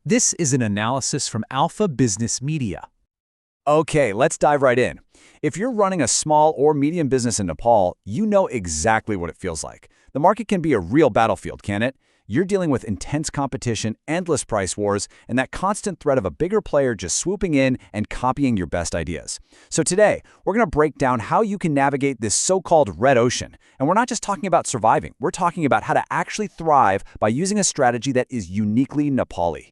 This is an analysis from Alpha Business Media. Okay, let's dive right in. If you're running a small or medium business in Nepal, you know exactly what it feels like. The market can be a real battlefield, can't it? You're dealing with intense competition, endless price wars, and that constant threat of a bigger player just swooping in and copying your best ideas. So today, we're going to break down how you can navigate this so-called red ocean. And we're not just talking about surviving, we're talking about how to actually thrive by using a strategy that is uniquely Nepali.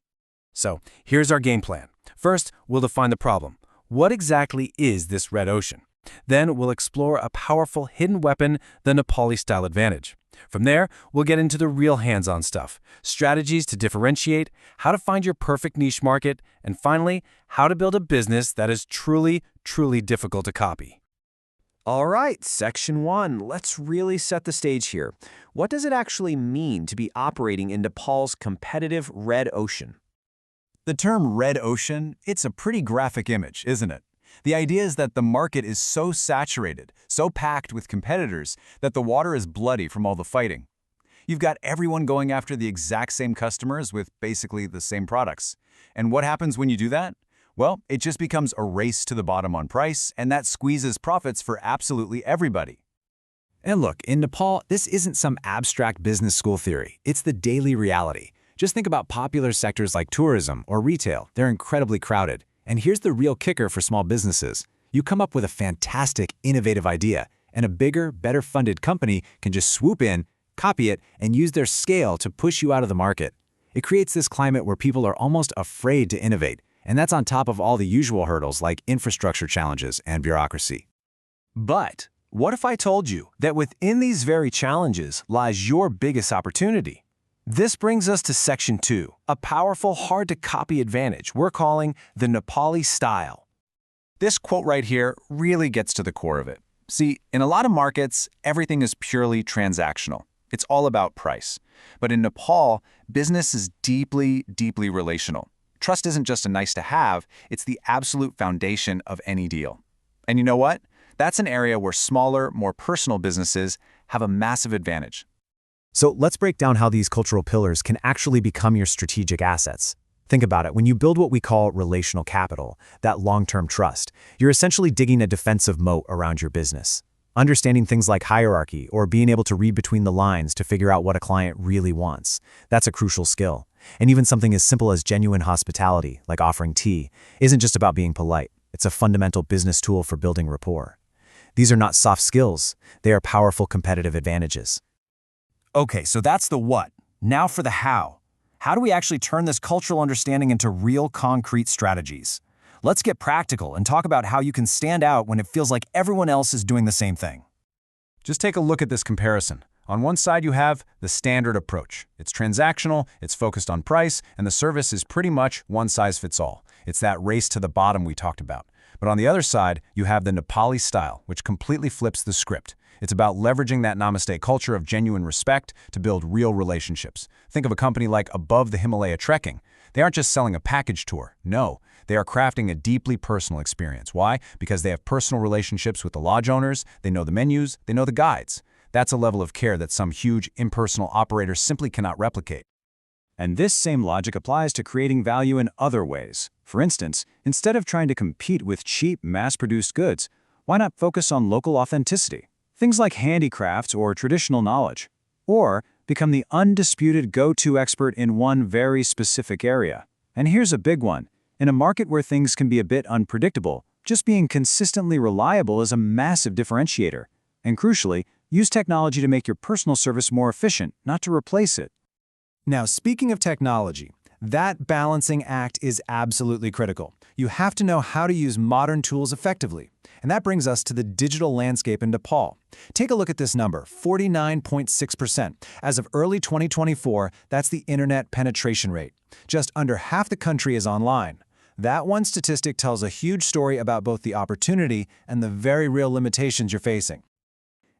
So, here's our game plan. First, we'll define the problem. What exactly is this red ocean? Then we'll explore a powerful hidden weapon, the Nepali Style advantage. From there, we'll get into the real hands-on stuff, strategies to differentiate, how to find your perfect niche market, and finally, how to build a business that is truly difficult to copy. All right, Section 1. Let's really set the stage here. What does it actually mean to be operating in Nepal's competitive red ocean? The term red ocean, it's a pretty graphic image, isn't it? The idea is that the market is so saturated, so packed with competitors, that the water is bloody from all the fighting. You've got everyone going after the exact same customers with basically the same products. And what happens when you do that? Well, it just becomes a race to the bottom on price, and that squeezes profits for absolutely everybody. And look, in Nepal, this isn't some abstract business school theory. It's the daily reality. Just think about popular sectors like tourism or retail. They're incredibly crowded. And here's the real kicker for small businesses. You come up with a fantastic, innovative idea, and a bigger, better-funded company can just swoop in, copy it, and use their scale to push you out of the market. It creates this climate where people are almost afraid to innovate, and that's on top of all the usual hurdles like infrastructure challenges and bureaucracy. But what if I told you that within these very challenges lies your biggest opportunity? This brings us to Section 2, a powerful, hard-to-copy advantage we're calling the Nepali Style. This quote right here really gets to the core of it. See, in a lot of markets, everything is purely transactional. It's all about price. But in Nepal, business is deeply relational. Trust isn't just a nice-to-have, it's the absolute foundation of any deal. And you know what? That's an area where smaller, more personal businesses have a massive advantage. So let's break down how these cultural pillars can actually become your strategic assets. Think about it. When you build what we call relational capital, that long-term trust, you're essentially digging a defensive moat around your business. Understanding things like hierarchy or being able to read between the lines to figure out what a client really wants, that's a crucial skill. And even something as simple as genuine hospitality, like offering tea, isn't just about being polite. It's a fundamental business tool for building rapport. These are not soft skills. They are powerful competitive advantages. Okay, so that's the what. Now for the how. How do we actually turn this cultural understanding into real concrete strategies? Let's get practical and talk about how you can stand out when it feels like everyone else is doing the same thing. Just take a look at this comparison. On one side, you have the standard approach. It's transactional, it's focused on price, and the service is pretty much one size fits all. It's that race to the bottom we talked about. But on the other side, you have the Nepali Style, which completely flips the script. It's about leveraging that namaste culture of genuine respect to build real relationships. Think of a company like Above the Himalaya Trekking. They aren't just selling a package tour. No, they are crafting a deeply personal experience. Why? Because they have personal relationships with the lodge owners, they know the menus, they know the guides. That's a level of care that some huge, impersonal operators simply cannot replicate. And this same logic applies to creating value in other ways. For instance, instead of trying to compete with cheap, mass-produced goods, why not focus on local authenticity? Things like handicrafts or traditional knowledge. Or become the undisputed go-to expert in one very specific area. And here's a big one. In a market where things can be a bit unpredictable, just being consistently reliable is a massive differentiator. And crucially, use technology to make your personal service more efficient, not to replace it. Now, speaking of technology, that balancing act is absolutely critical. You have to know how to use modern tools effectively. And that brings us to the digital landscape in Nepal. Take a look at this number, 49.6%. As of early 2024, that's the internet penetration rate. Just under half the country is online. That one statistic tells a huge story about both the opportunity and the very real limitations you're facing.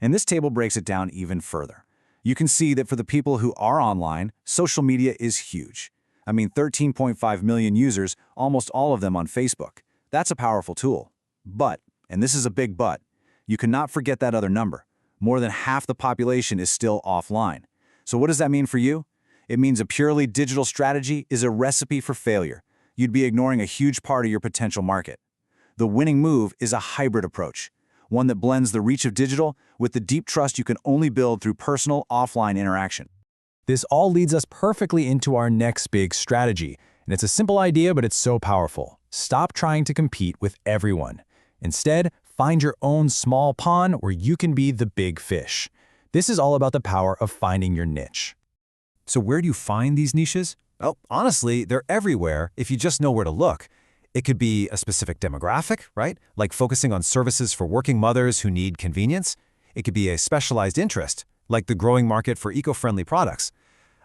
And this table breaks it down even further. You can see that for the people who are online, social media is huge. I mean, 13.5 million users, almost all of them on Facebook. That's a powerful tool. But, and this is a big but, you cannot forget that other number. More than half the population is still offline. So what does that mean for you? It means a purely digital strategy is a recipe for failure. You'd be ignoring a huge part of your potential market. The winning move is a hybrid approach, one that blends the reach of digital with the deep trust you can only build through personal offline interaction. This all leads us perfectly into our next big strategy, and it's a simple idea, but it's so powerful. Stop trying to compete with everyone. Instead, find your own small pond where you can be the big fish. This is all about the power of finding your niche. So where do you find these niches? Well, honestly, they're everywhere if you just know where to look. It could be a specific demographic, right? Like focusing on services for working mothers who need convenience. It could be a specialized interest, like the growing market for eco-friendly products.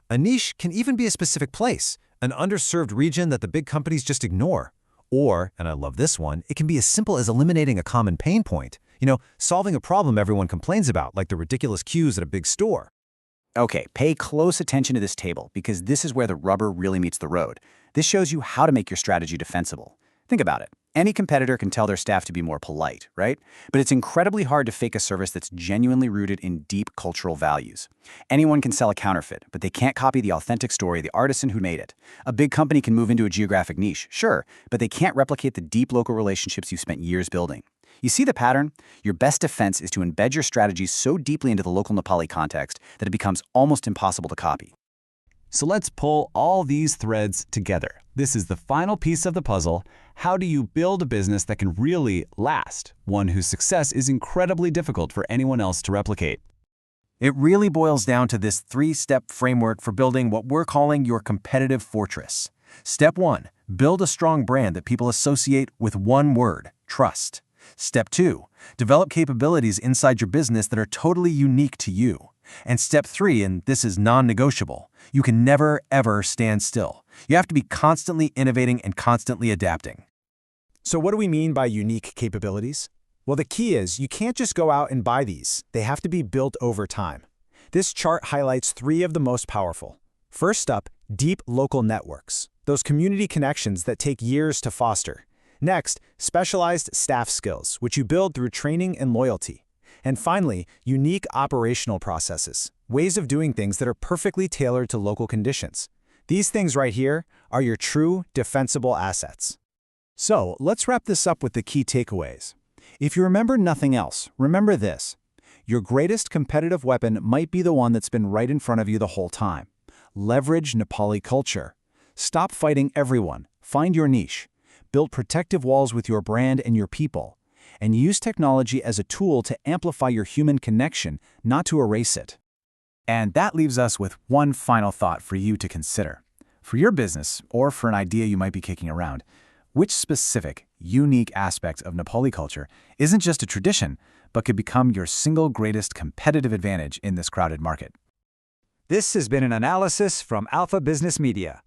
A niche can even be a specific place, an underserved region that the big companies just ignore. Or, and I love this one, it can be as simple as eliminating a common pain point. Solving a problem everyone complains about, like the ridiculous queues at a big store. Okay, pay close attention to this table because this is where the rubber really meets the road. This shows you how to make your strategy defensible. Think about it. Any competitor can tell their staff to be more polite, right? But it's incredibly hard to fake a service that's genuinely rooted in deep cultural values. Anyone can sell a counterfeit, but they can't copy the authentic story of the artisan who made it. A big company can move into a geographic niche, sure, but they can't replicate the deep local relationships you've spent years building. You see the pattern? Your best defense is to embed your strategies so deeply into the local Nepali context that it becomes almost impossible to copy. So let's pull all these threads together. This is the final piece of the puzzle. How do you build a business that can really last? One whose success is incredibly difficult for anyone else to replicate. It really boils down to this 3-step framework for building what we're calling your competitive fortress. Step 1, build a strong brand that people associate with one word, trust. Step 2, develop capabilities inside your business that are totally unique to you. And step 3, and this is non-negotiable, you can never, ever stand still. You have to be constantly innovating and constantly adapting. So what do we mean by unique capabilities? Well, the key is you can't just go out and buy these. They have to be built over time. This chart highlights 3 of the most powerful. First up, deep local networks, those community connections that take years to foster. Next, specialized staff skills, which you build through training and loyalty. And finally, unique operational processes, ways of doing things that are perfectly tailored to local conditions. These things right here are your true defensible assets. So let's wrap this up with the key takeaways. If you remember nothing else, remember this. Your greatest competitive weapon might be the one that's been right in front of you the whole time. Leverage Nepali culture. Stop fighting everyone. Find your niche. Build protective walls with your brand and your people. And use technology as a tool to amplify your human connection, not to erase it. And that leaves us with one final thought for you to consider. For your business, or for an idea you might be kicking around, which specific, unique aspect of Nepali culture isn't just a tradition, but could become your single greatest competitive advantage in this crowded market? This has been an analysis from Alpha Business Media.